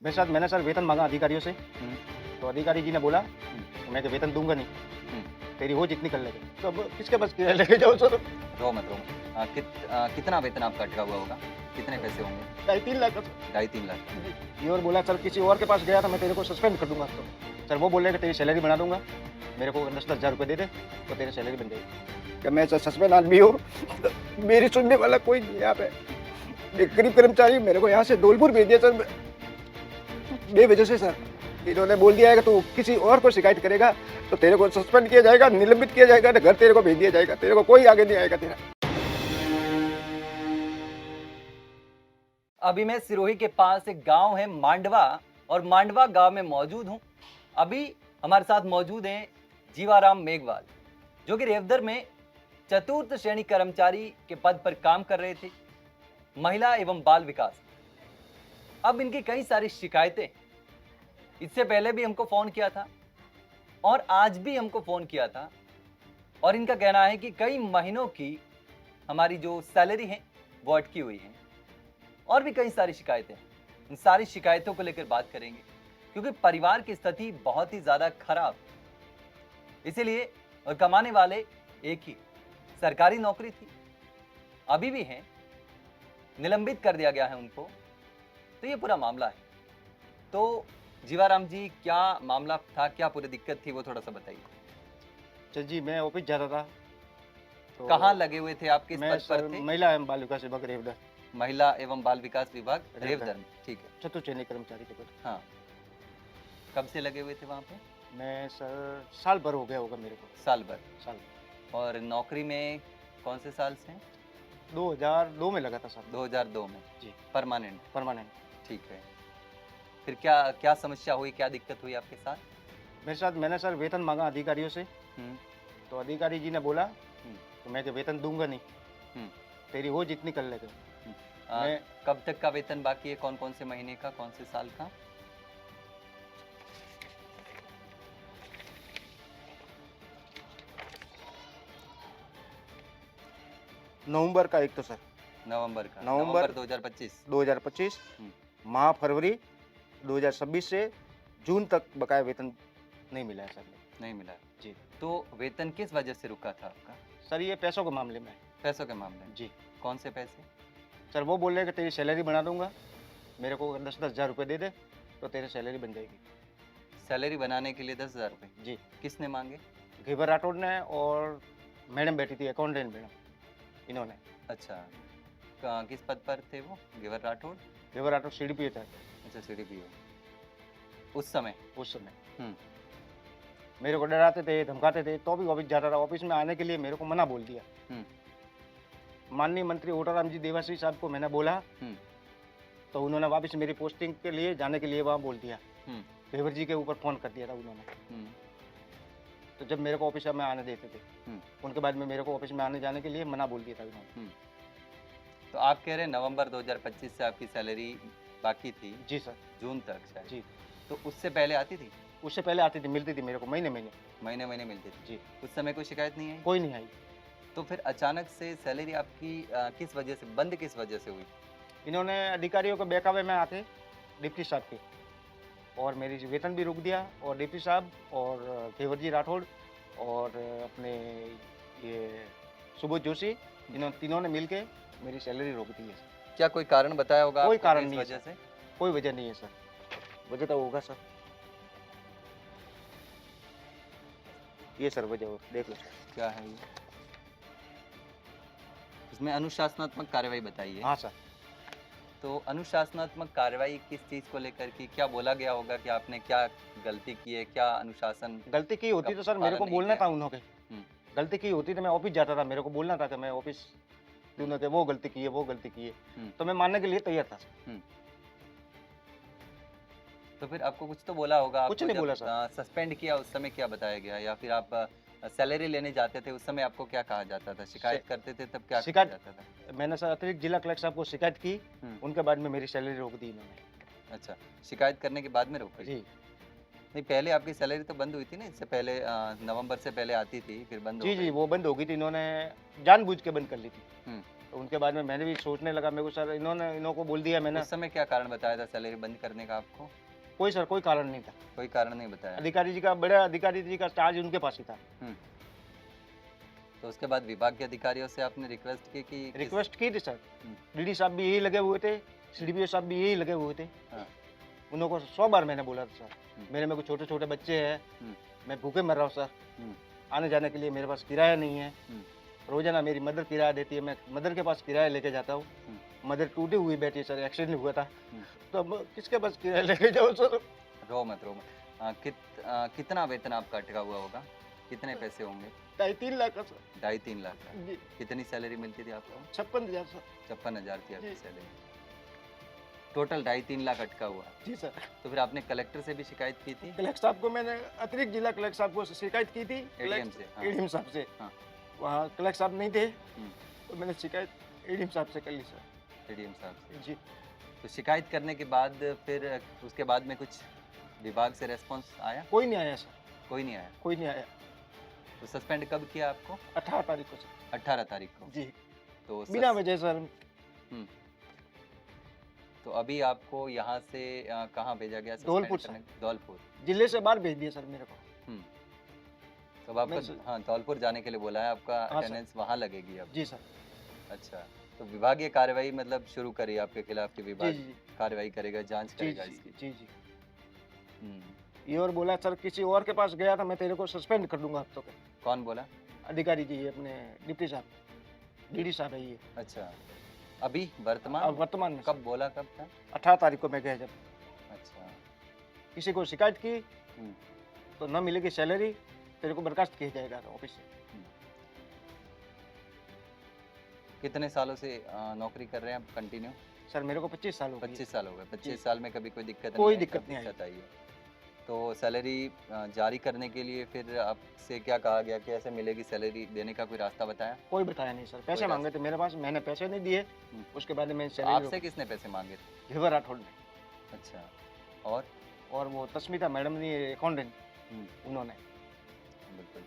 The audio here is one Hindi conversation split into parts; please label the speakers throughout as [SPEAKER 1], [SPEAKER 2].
[SPEAKER 1] मेरे साथ मैंने सर वेतन मांगा अधिकारियों से,
[SPEAKER 2] हुँ,
[SPEAKER 1] तो अधिकारी जी ने बोला
[SPEAKER 2] हुँ,
[SPEAKER 1] मैं कि वेतन दूंगा नहीं,
[SPEAKER 2] हुँ।
[SPEAKER 1] तेरी हो जितनी कर लेगा। तो अब किसके बस की है, लेके जाओ सर।
[SPEAKER 2] रो मत, रो मत। कितना वेतन आपका अटका हुआ होगा? कितने पैसे होंगे?
[SPEAKER 1] 2.5-3 लाख का सर।
[SPEAKER 2] 2.5-3 लाख।
[SPEAKER 1] जी। ये और बोला सर किसी और के पास गया था मैं तेरे को सस्पेंड कर दूंगा तो। सर वो बोल रहे कि तेरी सैलरी बना दूंगा, मेरे को 10-10 हज़ार रुपये दे दे तो तेरी सैलरी बन जाएगी। कि मैं सर सस्पेंड आदमी हूँ, मेरी सुनने वाला कोई नहीं है यहाँ पे। एक गरीब कर्मचारी मेरे को यहाँ से धौलपुर भेज दिया सर, बेवजह से सर। इन्होंने बोल दिया है कि तू किसी और को शिकायत करेगा तो तेरे को सस्पेंड किया जाएगा, निलंबित किया जाएगा, घर तेरे को भेज दिया जाएगा, तेरे को कोई आगे नहीं आएगा तेरा।
[SPEAKER 2] अभी मैं सिरोही के पास एक गांव है मांडवा और मांडवा गांव में मौजूद हूं। अभी हमारे साथ मौजूद हैं जीवाराम मेघवाल, जो कि रेवदर में चतुर्थ श्रेणी कर्मचारी के पद पर काम कर रहे थे, महिला एवं बाल विकास। अब इनकी कई सारी शिकायतें, इससे पहले भी हमको फोन किया था और आज भी हमको फोन किया था, और इनका कहना है कि कई महीनों की हमारी जो सैलरी है वो अटकी हुई है और भी कई सारी शिकायतें। इन सारी शिकायतों को लेकर बात करेंगे क्योंकि परिवार की स्थिति बहुत ही ज्यादा खराब, इसीलिए और कमाने वाले एक ही, सरकारी नौकरी थी, अभी भी है, निलंबित कर दिया गया है उनको। तो ये पूरा मामला है। तो जीवाराम जी, क्या मामला था, क्या पूरी दिक्कत थी, वो थोड़ा सा बताइए।
[SPEAKER 1] सर जी मैं ऑफिस जाता था तो
[SPEAKER 2] कहाँ लगे हुए थे आप, किस
[SPEAKER 1] मैं
[SPEAKER 2] पद पर
[SPEAKER 1] सर
[SPEAKER 2] थे?
[SPEAKER 1] महिला एवं बाल विकास विभाग रेवदर,
[SPEAKER 2] महिला एवं बाल विकास विभाग
[SPEAKER 1] रेवदर।
[SPEAKER 2] रेवदर में, ठीक है।
[SPEAKER 1] चतुर्थ श्रेणी कर्मचारी के पद।
[SPEAKER 2] हाँ, कब से लगे हुए थे वहाँ पे?
[SPEAKER 1] मैं सर साल भर हो गया होगा मेरे को,
[SPEAKER 2] साल भर।
[SPEAKER 1] साल।
[SPEAKER 2] और नौकरी में कौन से साल से?
[SPEAKER 1] 2002 में लगा था सर।
[SPEAKER 2] 2002 में।
[SPEAKER 1] जी।
[SPEAKER 2] परमानेंट।
[SPEAKER 1] परमानेंट।
[SPEAKER 2] ठीक है। फिर क्या क्या समस्या हुई, क्या दिक्कत हुई आपके साथ?
[SPEAKER 1] मेरे साथ मैंने सर वेतन मांगा अधिकारियों से,
[SPEAKER 2] हम्म,
[SPEAKER 1] तो अधिकारी जी ने बोला
[SPEAKER 2] हम्म,
[SPEAKER 1] कि मैं कि वेतन दूंगा नहीं,
[SPEAKER 2] हम्म,
[SPEAKER 1] तेरी हो जितनी कर लेगा।
[SPEAKER 2] हम्म। आ,
[SPEAKER 1] मैं
[SPEAKER 2] कब तक का वेतन बाकी है, कौन कौन से महीने का, कौन से साल का?
[SPEAKER 1] नवंबर का एक तो सर,
[SPEAKER 2] नवंबर का।
[SPEAKER 1] नवंबर
[SPEAKER 2] 2025।
[SPEAKER 1] 2025,
[SPEAKER 2] हम्म,
[SPEAKER 1] माह फरवरी 2026 से जून तक बकाया वेतन नहीं मिला है सर।
[SPEAKER 2] नहीं मिला।
[SPEAKER 1] जी
[SPEAKER 2] तो वेतन किस वजह से रुका था आपका?
[SPEAKER 1] सर, ये पैसों के मामले में है।
[SPEAKER 2] पैसों के मामले में।
[SPEAKER 1] जी
[SPEAKER 2] कौन से पैसे?
[SPEAKER 1] सर, वो बोल रहे हैं कि तेरी सैलरी बना दूंगा, मेरे को 10-10 हज़ार रुपये दे दे तो तेरी सैलरी बन जाएगी।
[SPEAKER 2] सैलरी बनाने के लिए 10,000 रुपये
[SPEAKER 1] जी,
[SPEAKER 2] किसने मांगे?
[SPEAKER 1] घेवर राठौड़ ने और मैडम बैठी थी, अकाउंटेंट मैडम, इन्होंने।
[SPEAKER 2] अच्छा, किस पद पर थे वो, घेवर राठौड़?
[SPEAKER 1] घेवर राठौड़ CDPO था
[SPEAKER 2] अच्छा, CDPO उस समय।
[SPEAKER 1] उस समय।
[SPEAKER 2] हम्म,
[SPEAKER 1] मेरे को डराते थे, धमकाते थे, तो भी ऑफिस जाता था। ऑफिस में आने के लिए मेरे को मना बोल दिया।
[SPEAKER 2] हम्म,
[SPEAKER 1] माननीय मंत्री ओटाराम जी देवासी साहब को मैंने बोला,
[SPEAKER 2] हम्म,
[SPEAKER 1] तो उन्होंने वापस मेरी पोस्टिंग के लिए जाने के लिए वहाँ बोल दिया।
[SPEAKER 2] हम्म,
[SPEAKER 1] घेवर जी के ऊपर फ़ोन कर दिया था उन्होंने।
[SPEAKER 2] हम्म,
[SPEAKER 1] तो जब मेरे को ऑफिस में आने देते थे,
[SPEAKER 2] हम्म,
[SPEAKER 1] उनके बाद में मेरे को ऑफिस में आने जाने के लिए मना बोल दिया था उन्होंने।
[SPEAKER 2] हम्म। तो आप कह रहे हैं नवंबर 2025 से आपकी सैलरी बाकी थी,
[SPEAKER 1] जी सर।
[SPEAKER 2] जून तक शायद।
[SPEAKER 1] जी,
[SPEAKER 2] तो उससे पहले आती थी?
[SPEAKER 1] उससे पहले आती थी, मिलती थी मेरे को महीने महीने।
[SPEAKER 2] महीने महीने मिलती थी।
[SPEAKER 1] जी,
[SPEAKER 2] उस समय कोई शिकायत नहीं आई?
[SPEAKER 1] कोई नहीं आई।
[SPEAKER 2] तो फिर अचानक से सैलरी आपकी किस वजह से बंद, किस वजह से हुई?
[SPEAKER 1] इन्होंने अधिकारियों के बहकावे में आके डिप्टी साहब के, और मेरी वेतन भी रुक दिया, और डिप्टी साहब और घेवर जी राठौड़ और अपने ये सुबोध जोशी, इन्होंने तीनों ने मिल के मेरी सैलरी रोक दी है।
[SPEAKER 2] क्या कोई कारण बताया होगा
[SPEAKER 1] कोई
[SPEAKER 2] आपको
[SPEAKER 1] कारण
[SPEAKER 2] कि इस
[SPEAKER 1] नहीं है
[SPEAKER 2] वजह
[SPEAKER 1] सर।
[SPEAKER 2] से?
[SPEAKER 1] कोई वजह नहीं है सर। वजह तो होगा सर। ये सर वजह हो, देख लो सर।
[SPEAKER 2] क्या है ये? इसमें अनुशासनात्मक कार्रवाई बताइए।
[SPEAKER 1] हाँ सर।
[SPEAKER 2] तो अनुशासनात्मक कार्रवाई किस चीज को लेकर की, क्या बोला गया होगा कि आपने क्या गलती की है, क्या अनुशासन?
[SPEAKER 1] गलती की होती तो सर मेरे को
[SPEAKER 2] पालन नहीं
[SPEAKER 1] बोलना
[SPEAKER 2] किया।
[SPEAKER 1] था उन्होंने।
[SPEAKER 2] हम्म,
[SPEAKER 1] गलती की होती तो मैं ऑफिस जाता था, मेरे को बोलना था कि मैं ऑफिस, उन्होंने वो गलती की है, वो गलती की है,
[SPEAKER 2] हम्म,
[SPEAKER 1] तो मैं मानने के लिए तैयार था।
[SPEAKER 2] हम्म। तो फिर आपको कुछ तो बोला होगा?
[SPEAKER 1] कुछ
[SPEAKER 2] आपको
[SPEAKER 1] नहीं
[SPEAKER 2] जब
[SPEAKER 1] बोला सर।
[SPEAKER 2] सस्पेंड किया उस समय क्या बताया गया, या फिर आप सैलरी लेने जाते थे उस समय आपको क्या कहा जाता था? शिकायत करते थे तब क्या कहा
[SPEAKER 1] शिकायत-
[SPEAKER 2] जाता था?
[SPEAKER 1] मैंने सर अतिरिक्त जिला कलेक्टर साहब को शिकायत की,
[SPEAKER 2] हम्म,
[SPEAKER 1] उनके बाद में मेरी सैलरी रोक दी इन्होंने।
[SPEAKER 2] अच्छा, शिकायत करने के बाद में रोक दी?
[SPEAKER 1] जी
[SPEAKER 2] नहीं, पहले आपकी सैलरी तो बंद हुई थी ना, इससे पहले नवंबर से पहले आती थी, फिर बंद हो
[SPEAKER 1] जी जी,
[SPEAKER 2] गई।
[SPEAKER 1] वो बंद हो गई थी, इन्होंने जानबूझ के बंद कर ली थी।
[SPEAKER 2] हम्म,
[SPEAKER 1] तो उनके बाद में मैंने भी सोचने लगा, मेरे को सर इन्हों को बोल दिया मैंने,
[SPEAKER 2] उस समय क्या कारण बताया था सैलरी बंद करने का आपको?
[SPEAKER 1] कोई सर कोई कारण नहीं था।
[SPEAKER 2] कोई कारण नहीं बताया।
[SPEAKER 1] बड़े अधिकारी जी का चार्ज उनके पास ही था।
[SPEAKER 2] तो उसके बाद विभाग के अधिकारियों से आपने रिक्वेस्ट की कि
[SPEAKER 1] रिक्वेस्ट की थी सर,
[SPEAKER 2] हम्म।
[SPEAKER 1] डीडी साहब भी यही लगे हुए थे, सीडीपीओ साहब भी यही लगे हुए थे।
[SPEAKER 2] हाँ।
[SPEAKER 1] उनको 100 बार मैंने बोला था सर,
[SPEAKER 2] हम्म।
[SPEAKER 1] मेरे में कुछ छोटे छोटे बच्चे हैं,
[SPEAKER 2] हम्म।
[SPEAKER 1] मैं भूखे मर रहा हूँ सर,
[SPEAKER 2] हम्म।
[SPEAKER 1] आने जाने के लिए मेरे पास किराया नहीं है।
[SPEAKER 2] हम्म।
[SPEAKER 1] रोजाना मेरी मदर किराया देती है, मैं मदर के पास किराया लेके जाता हूँ। मदर टूटी हुई बैठी है सर, एक्सीडेंट हुआ था, तो अब किसके पास किराया लेके जाओ सर?
[SPEAKER 2] रो मत रो मत। कितना वेतन आपका अटका हुआ होगा? कितने पैसे होंगे?
[SPEAKER 1] 2.5 लाख का सर।
[SPEAKER 2] 2.5-3 लाख का।
[SPEAKER 1] जी,
[SPEAKER 2] कितनी सैलरी मिलती थी आपको?
[SPEAKER 1] 56,000 सर।
[SPEAKER 2] 56,000 थी आपकी
[SPEAKER 1] जी।
[SPEAKER 2] सैलरी। टोटल 2.5-3 लाख अटका हुआ।
[SPEAKER 1] जी सर।
[SPEAKER 2] तो फिर आपने कलेक्टर से भी शिकायत की थी?
[SPEAKER 1] कलेक्टर साहब को मैंने, अतिरिक्त जिला कलेक्टर साहब को शिकायत की थी,
[SPEAKER 2] एडीएम से? हाँ।
[SPEAKER 1] एडीएम साहब से।
[SPEAKER 2] हाँ।
[SPEAKER 1] वहाँ कलेक्टर साहब नहीं थे,
[SPEAKER 2] हम्म।
[SPEAKER 1] तो मैंने शिकायत एडीएम साहब से कर ली सर।
[SPEAKER 2] एडीएम साहब से।
[SPEAKER 1] जी।
[SPEAKER 2] तो शिकायत करने के बाद फिर उसके बाद में कुछ विभाग से रेस्पॉन्स आया?
[SPEAKER 1] कोई नहीं आया सर,
[SPEAKER 2] कोई नहीं आया।
[SPEAKER 1] कोई नहीं आया।
[SPEAKER 2] तो सस्पेंड कब किया आपको?
[SPEAKER 1] 18 तारीख को सर।
[SPEAKER 2] 18 तारीख को।
[SPEAKER 1] जी,
[SPEAKER 2] तो
[SPEAKER 1] बिना वजह सर।
[SPEAKER 2] तो अभी आपको यहाँ से कहाँ भेजा गया?
[SPEAKER 1] धौलपुर
[SPEAKER 2] सस्पेंड करने? धौलपुर
[SPEAKER 1] जिले से बाहर भेज दिया सर मेरे को।
[SPEAKER 2] तो अब आपको
[SPEAKER 1] मैं-
[SPEAKER 2] हाँ धौलपुर जाने के लिए बोला है, आपका
[SPEAKER 1] हाँ, सर।
[SPEAKER 2] अटेंडेंस वहाँ लगेगी अब।
[SPEAKER 1] जी सर।
[SPEAKER 2] अच्छा, तो विभागीय कार्रवाई मतलब शुरू करी आपके खिलाफ? की
[SPEAKER 1] जी
[SPEAKER 2] विभाग
[SPEAKER 1] जी
[SPEAKER 2] कार्रवाई करेगा, जांच
[SPEAKER 1] जी
[SPEAKER 2] करेगा
[SPEAKER 1] जी
[SPEAKER 2] इसकी?
[SPEAKER 1] जी जी।
[SPEAKER 2] हम्म।
[SPEAKER 1] ये और बोला सर, किसी और के पास गया था मैं तेरे को सस्पेंड कर दूंगा हफ्तों के।
[SPEAKER 2] कौन बोला?
[SPEAKER 1] अधिकारी जी, ये अपने डिप्टी साहब, डीडी साहब है ये।
[SPEAKER 2] अच्छा, अभी वर्तमान?
[SPEAKER 1] अब वर्तमान में
[SPEAKER 2] कब बोला, कब था?
[SPEAKER 1] 18 तारीख को मैं गया, जब
[SPEAKER 2] अच्छा।
[SPEAKER 1] किसी को शिकायत की
[SPEAKER 2] हम्म।
[SPEAKER 1] तो न मिलेगी सैलरी, तेरे को बर्खास्त किया जाएगा ऑफिस से।
[SPEAKER 2] कितने सालों से नौकरी कर रहे हैं आप कंटिन्यू?
[SPEAKER 1] सर मेरे को 25 साल हो गए।
[SPEAKER 2] 25 साल हो गए। 25
[SPEAKER 1] जी।
[SPEAKER 2] साल में कभी कोई दिक्कत
[SPEAKER 1] कोई
[SPEAKER 2] नहीं आई?
[SPEAKER 1] दिक्कत
[SPEAKER 2] कब
[SPEAKER 1] नहीं आई।
[SPEAKER 2] दिक्कत आई है? तो सैलरी जारी करने के लिए फिर आपसे क्या कहा गया कि ऐसे मिलेगी सैलरी, देने का कोई रास्ता बताया?
[SPEAKER 1] कोई बताया नहीं सर, पैसे
[SPEAKER 2] कोई
[SPEAKER 1] मांगे थे मेरे पास, मैंने पैसे नहीं दिए।
[SPEAKER 2] हम्म।
[SPEAKER 1] उसके बाद में
[SPEAKER 2] तो
[SPEAKER 1] सैलरी
[SPEAKER 2] आपसे किसने पैसे मांगे थे?
[SPEAKER 1] घेवर राठौड़ ने,
[SPEAKER 2] अच्छा, और
[SPEAKER 1] और वो तस्मिता मैडम ने, अकाउंटेंट,
[SPEAKER 2] हम्म,
[SPEAKER 1] उन्होंने।
[SPEAKER 2] बिल्कुल।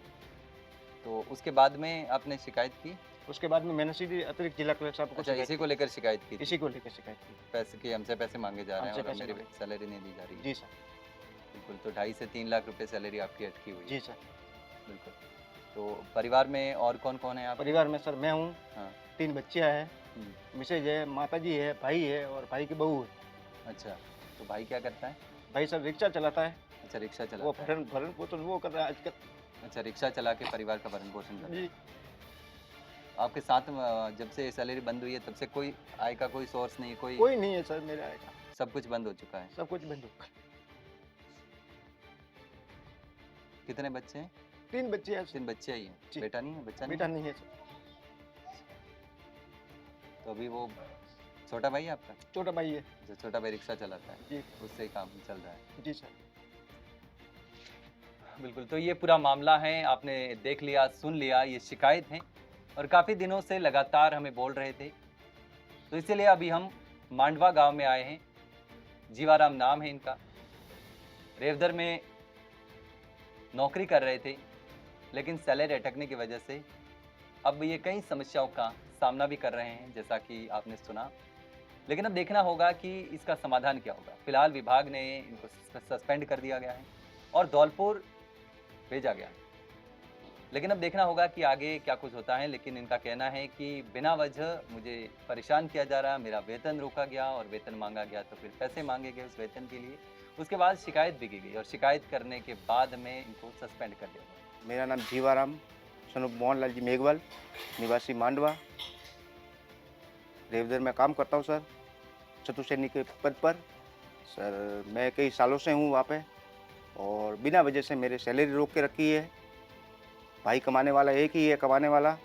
[SPEAKER 2] तो उसके बाद में आपने शिकायत की?
[SPEAKER 1] उसके बाद में मैंने सीधी अतिरिक्त जिला कलेक्टर साहब को
[SPEAKER 2] अच्छा,
[SPEAKER 1] शिकायत
[SPEAKER 2] इसी को लेकर शिकायत की
[SPEAKER 1] की।
[SPEAKER 2] थी?
[SPEAKER 1] इसी को लेकर शिकायत की।
[SPEAKER 2] पैसे की हमसे पैसे मांगे जा रहे हैं
[SPEAKER 1] हमसे
[SPEAKER 2] और
[SPEAKER 1] पैसे
[SPEAKER 2] मेरी
[SPEAKER 1] मांगे।
[SPEAKER 2] सैलरी नहीं दी जा रही है।
[SPEAKER 1] जी सर।
[SPEAKER 2] बिल्कुल। तो 2.5 से 3 लाख रुपए सैलरी आपकी अटकी हुई है।
[SPEAKER 1] जी सर।
[SPEAKER 2] बिल्कुल। तो परिवार में और कौन कौन है आप?
[SPEAKER 1] परिवार में सर मैं हूँ,
[SPEAKER 2] हाँ।
[SPEAKER 1] 3 बच्चियाँ हैं,
[SPEAKER 2] हम्म।
[SPEAKER 1] मिसेज है, माता जी है, भाई है और भाई की बहू है।
[SPEAKER 2] अच्छा, तो भाई क्या करता है?
[SPEAKER 1] भाई सर रिक्शा चलाता है,
[SPEAKER 2] अच्छा, रिक्शा
[SPEAKER 1] वो
[SPEAKER 2] चलाता है।
[SPEAKER 1] भरण भरण पोषण वो कर रहा है आजकल।
[SPEAKER 2] अच्छा, रिक्शा चला के परिवार का भरण पोषण करता है।
[SPEAKER 1] जी।
[SPEAKER 2] आपके साथ जब से सैलरी बंद हुई है तब से कोई आय का कोई सोर्स नहीं, कोई
[SPEAKER 1] कोई नहीं है सर मेरा आएगा,
[SPEAKER 2] सब कुछ बंद हो चुका है?
[SPEAKER 1] सब कुछ बंद हो गया।
[SPEAKER 2] कितने बच्चे हैं?
[SPEAKER 1] 3 बच्चे हैं सर।
[SPEAKER 2] 3 बच्चे ही हैं?
[SPEAKER 1] जी।
[SPEAKER 2] बेटा नहीं है? बच्चा नहीं
[SPEAKER 1] बेटा
[SPEAKER 2] है?
[SPEAKER 1] नहीं है सर,
[SPEAKER 2] तो अभी वो छोटा भाई है आपका?
[SPEAKER 1] छोटा भाई है।
[SPEAKER 2] जो छोटा भाई रिक्शा चलाता है,
[SPEAKER 1] जी
[SPEAKER 2] उससे ही काम चल रहा है?
[SPEAKER 1] जी सर।
[SPEAKER 2] बिल्कुल। तो ये पूरा मामला है, आपने देख लिया, सुन लिया, ये शिकायत है और काफ़ी दिनों से लगातार हमें बोल रहे थे। तो इसीलिए अभी हम मांडवा गांव में आए हैं। जीवाराम नाम है इनका। रेवदर में नौकरी कर रहे थे, लेकिन सैलरी अटकने की वजह से अब ये कई समस्याओं का सामना भी कर रहे हैं, जैसा कि आपने सुना। लेकिन अब देखना होगा कि इसका समाधान क्या होगा। फिलहाल विभाग ने इनको सस्पेंड कर दिया गया है और धौलपुर भेजा गया है। लेकिन अब देखना होगा कि आगे क्या कुछ होता है। लेकिन इनका कहना है कि बिना वजह मुझे परेशान किया जा रहा, मेरा वेतन रोका गया और वेतन मांगा गया, तो फिर पैसे मांगे गए उस वेतन के लिए। उसके बाद शिकायत भी की गई और शिकायत करने के बाद में इनको सस्पेंड कर दिया गया।
[SPEAKER 1] मेरा नाम जीवाराम सनुप मोहनलाल जी मेघवाल, निवासी मांडवा, रेवदर में काम करता हूँ सर, चतुर्सैनिक के पद पर। सर मैं कई सालों से हूँ वहाँ पे और बिना वजह से मेरे सैलरी रोक के रखी है। भाई कमाने वाला एक ही है कमाने वाला,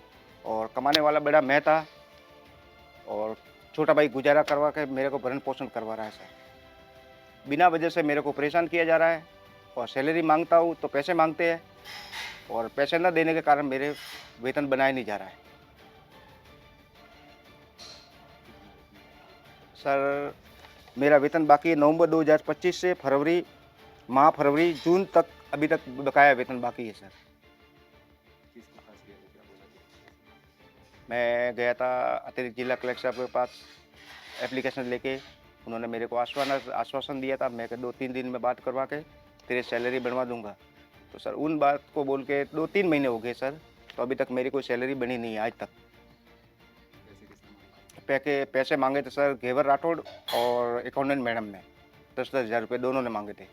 [SPEAKER 1] और कमाने वाला बड़ा मैं था, और छोटा भाई गुजारा करवा के मेरे को भरण पोषण करवा रहा है सर। बिना वजह से मेरे को परेशान किया जा रहा है और सैलरी मांगता हूँ तो पैसे मांगते हैं और पैसे न देने के कारण मेरे वेतन बनाया नहीं जा रहा है। सर मेरा वेतन बाकी है नवंबर 2025 से फरवरी जून तक, अभी तक बकाया वेतन बाकी है सर। मैं गया था अतिरिक्त जिला कलेक्टर साहब के पास एप्लीकेशन लेके। उन्होंने मेरे को आश्वासन दिया था, मैं 2-3 दिन में बात करवा के तेरी सैलरी बनवा दूंगा। तो सर उन बात को बोल के 2-3 महीने हो गए सर, तो अभी तक मेरी कोई सैलरी बनी नहीं है आज तक। पैसे मांगे थे सर घेवर राठौड़ और अकाउंटेंट मैडम ने 10-10 हज़ार रुपये दोनों ने मांगे थे।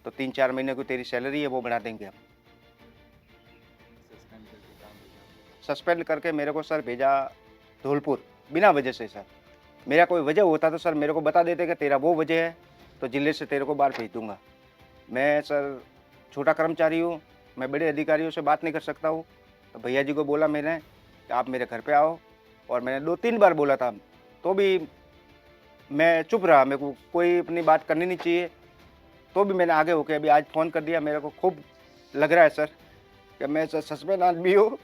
[SPEAKER 1] तो 3-4 महीने की तेरी सैलरी है वो बना देंगे हम। सस्पेंड करके मेरे को सर भेजा धौलपुर बिना वजह से सर। मेरा कोई वजह होता तो सर मेरे को बता देते कि तेरा वो वजह है तो जिले से तेरे को बाहर भेज दूंगा। मैं सर छोटा कर्मचारी हूँ, मैं बड़े अधिकारियों से बात नहीं कर सकता हूँ। तो भैया जी को बोला मैंने कि आप मेरे घर पे आओ, और मैंने 2-3 बार बोला था तो भी मैं चुप रहा, मेरे को कोई अपनी बात करनी नहीं चाहिए। तो भी मैंने आगे होके अभी आज फ़ोन कर दिया। मेरे को खूब लग रहा है सर कि मैं सर सस्पेंड आदमी हूँ,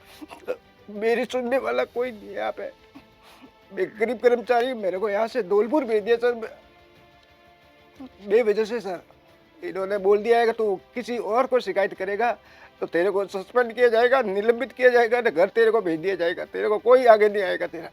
[SPEAKER 1] मेरी सुनने वाला कोई नहीं है यहाँ पे। मैं गरीब कर्मचारी, मेरे को यहाँ से धौलपुर भेज दिया सर बेवजह से सर। इन्होंने बोल दिया है कि तू किसी और को शिकायत करेगा तो तेरे को सस्पेंड किया जाएगा, निलंबित किया जाएगा, तो घर तेरे को भेज दिया जाएगा, तेरे को कोई आगे नहीं आएगा तेरा।